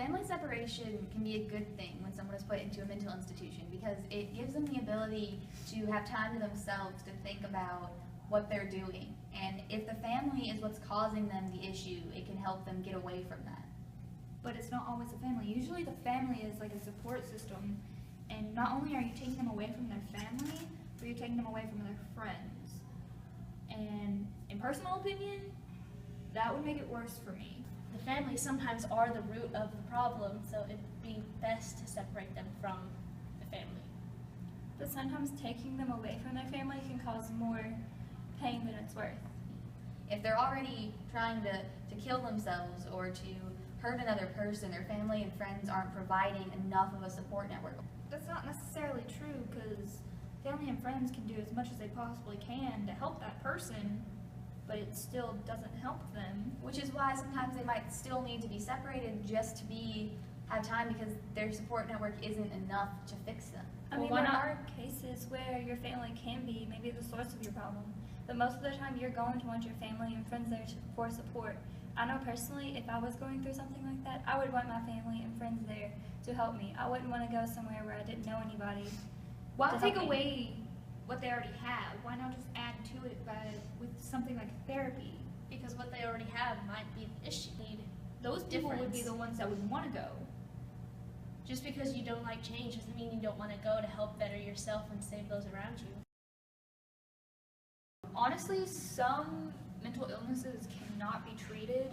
Family separation can be a good thing when someone is put into a mental institution because it gives them the ability to have time to themselves to think about what they're doing. And if the family is what's causing them the issue, it can help them get away from that. But it's not always the family. Usually the family is like a support system, and not only are you taking them away from their family, but you're taking them away from their friends. And in personal opinion, that would make it worse for me. The family sometimes are the root of the problem, so it'd be best to separate them from the family. But sometimes taking them away from their family can cause more pain than it's worth. If they're already trying to kill themselves or to hurt another person, their family and friends aren't providing enough of a support network. That's not necessarily true, because family and friends can do as much as they possibly can to help that person, but it still doesn't help them. Which is why sometimes they might still need to be separated just to have time, because their support network isn't enough to fix them. I mean, there are cases where your family can be maybe the source of your problem, but most of the time you're going to want your family and friends there for support. I know personally, if I was going through something like that, I would want my family and friends there to help me. I wouldn't want to go somewhere where I didn't know anybody. Why take away what they already have? Why not just add to it with something like therapy? Because what they already have might be the issue. Those people would be the ones that would want to go. Just because you don't like change doesn't mean you don't want to go to help better yourself and save those around you. Honestly, some mental illnesses cannot be treated,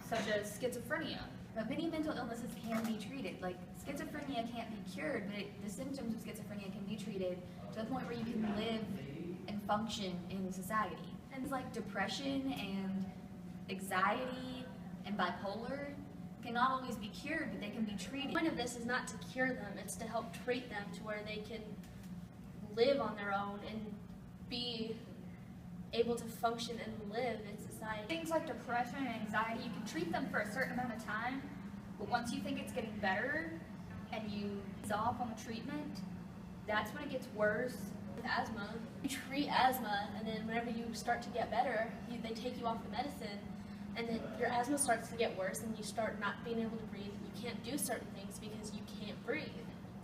such as schizophrenia. But many mental illnesses can be treated. Like schizophrenia can't be cured, but the symptoms of schizophrenia can be treated to the point where you can live and function in society. Things like depression and anxiety and bipolar can not always be cured, but they can be treated. The point of this is not to cure them, it's to help treat them to where they can live on their own and be able to function and live in society. Things like depression and anxiety, you can treat them for a certain amount of time, but once you think it's getting better and you ease off on the treatment, that's when it gets worse. With asthma, you treat asthma, and then whenever you start to get better, they take you off the medicine, and then your asthma starts to get worse, and you start not being able to breathe. You can't do certain things because you can't breathe.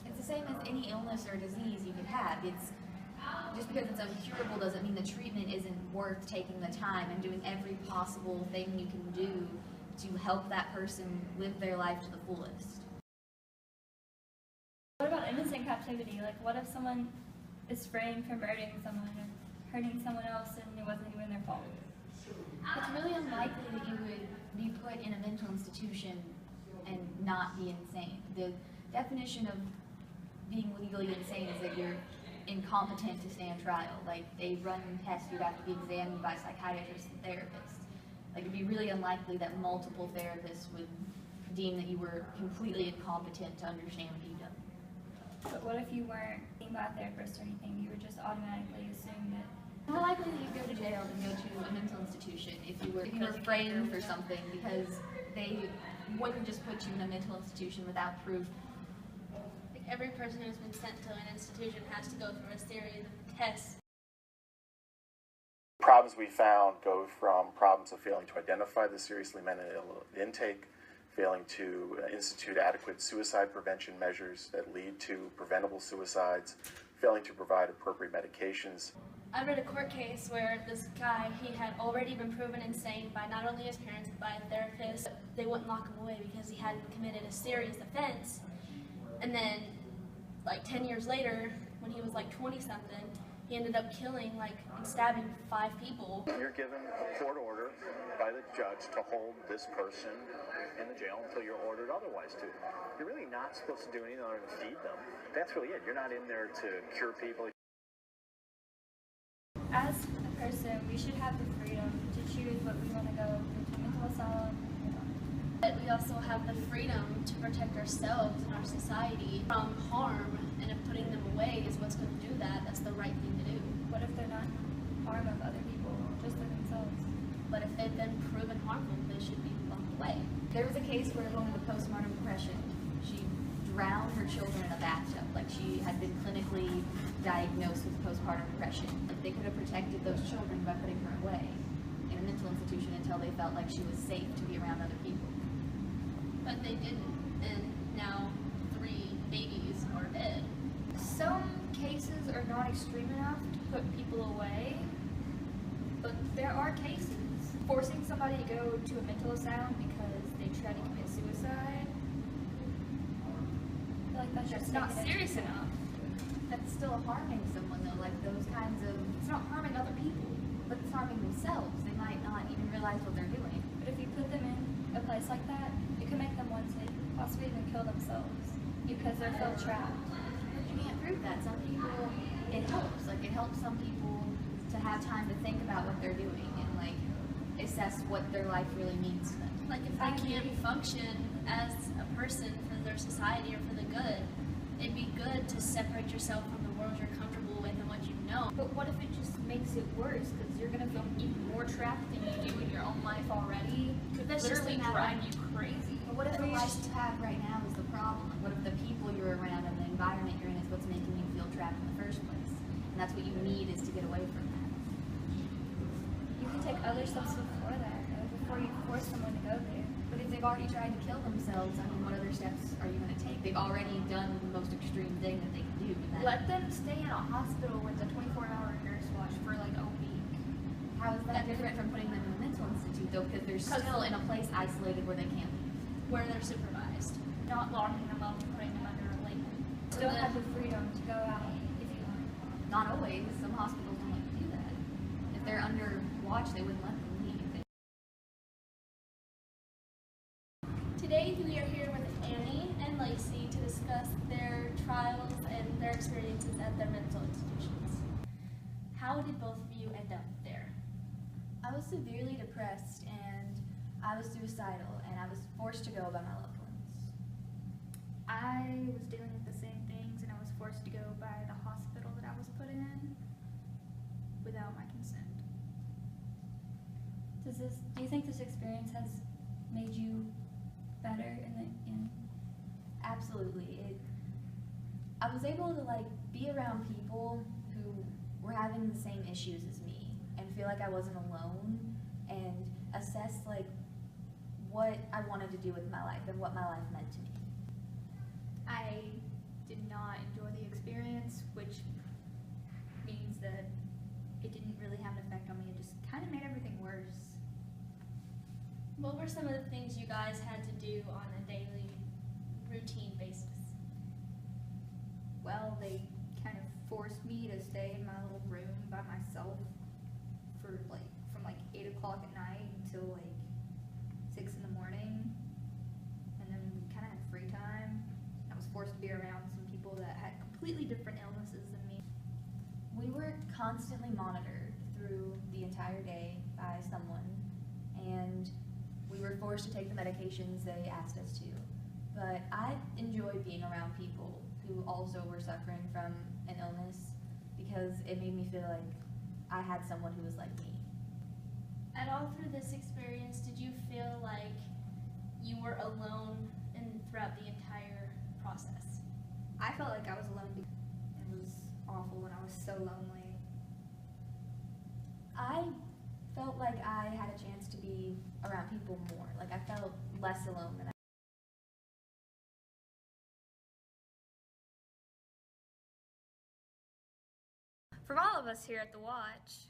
It's the same as any illness or disease you could have. It's just because it's incurable doesn't mean the treatment isn't worth taking the time and doing every possible thing you can do to help that person live their life to the fullest. What about innocent captivity? Like, what if someone is framed for murdering someone or hurting someone else and it wasn't even their fault? It's really unlikely that you would be put in a mental institution and not be insane. The definition of being legally insane is that you're incompetent to stand trial. Like, they run tests, you'd have to be examined by psychiatrists and therapists. Like, it'd be really unlikely that multiple therapists would deem that you were completely incompetent to understand what you've done. But what if you weren't seen by a therapist or anything? You were just automatically assumed it. More likely that you'd go to jail than go to a mental institution if you were framed for something, because they wouldn't just put you in a mental institution without proof. Like, every person who's been sent to an institution has to go through a series of tests. Problems we found go from problems of failing to identify the seriously mentally ill intake, failing to institute adequate suicide prevention measures that lead to preventable suicides, failing to provide appropriate medications. I read a court case where this guy, he had already been proven insane by not only his parents but by a therapist. They wouldn't lock him away because he hadn't committed a serious offense. And then, like 10 years later, when he was like 20-something, he ended up killing and stabbing 5 people. You're given a court order by the judge to hold this person in the jail until you're ordered otherwise to. You're really not supposed to do anything other than feed them. That's really it. You're not in there to cure people. As a person, we should have the freedom to choose what we want to go to mental asylum or not. But we also have the freedom to protect ourselves and our society from harm, and if putting them away is what's going to do that, that's the right thing to do. What if they're not harm of other people, just of themselves? But if they've been proven harmful, they should be locked away. There was a case where a woman with postpartum depression, she drowned her children in a bathtub. Like, she had been clinically diagnosed with postpartum depression. Like, they could have protected those children by putting her away in a mental institution until they felt like she was safe to be around other people. But they didn't. and now 3 babies are dead. Some cases are not extreme enough to put people away, but there are cases. Forcing somebody to go to a mental asylum because they try to commit suicide, I feel like that's that's just not taking it serious too far. enough. That's still harming someone though, like those kinds of, It's not harming other people. but it's harming themselves. They might not even realize what they're doing. But if you put them in a place like that, it could make them want to possibly even kill themselves because they're feel trapped. But you can't prove that. Some people, it helps. Like, it helps some people to have time to think about what they're doing and, like, assess what their life really means to them. Like if they can't function as a person for their society or for the good, it'd be good to separate yourself from the world you're comfortable with and what you know. But what if it just makes it worse? Because you're gonna feel even more trapped than you do in your own life already. Could That's just literally a matter- drive you crazy. But what if the Or you life just- you have right now is the problem? Like, what if the people you're around and the environment you're in is what's making you feel trapped in the first place? And that's what you need is to get away from that. You can take other steps before that, though, before you force someone to go there. But if they've already tried to kill themselves, I mean, what other steps are you going to take? They've already done the most extreme thing that they can do. And that, Let them stay in a hospital with a 24-hour nurse watch for like a week. how is that different from putting them in a mental institute, though? Because they're still in a place isolated where they can't leave. Where they're supervised. Not locking them up and putting them under a label. Still have the freedom to go out if you want. Not always. Some hospitals don't like to do that. If they're under watch, they wouldn't let them leave. Today we are here with Annie and Lacey to discuss their trials and their experiences at their mental institutions. How did both of you end up there? I was severely depressed and I was suicidal and I was forced to go by my loved ones. I was dealing with the same things and I was forced to go by the hospital that I was put in without my consent. Do you think this experience has made you better in the end? Absolutely. I was able to like be around people who were having the same issues as me and feel like I wasn't alone and assess like what I wanted to do with my life and what my life meant to me. I did not enjoy the experience, which means that it didn't really have an effect on me. It just kind of made everything worse. What were some of the things you guys had to do on a daily routine basis? Well, they kind of forced me to stay in my little room by myself for like from like 8 o'clock at night until like 6 in the morning, and then we kind of had free time. I was forced to be around some people that had completely different illnesses than me. We were constantly monitored through the entire day by someone, and we were forced to take the medications they asked us to. But I enjoyed being around people who also were suffering from an illness because it made me feel like I had someone who was like me. And all through this experience, did you feel like you were alone throughout the entire process? I felt like I was alone. It was awful, and I was so lonely. I felt like I had a chance to be around people more. Like I felt less alone than I. From all of us here at The Watch,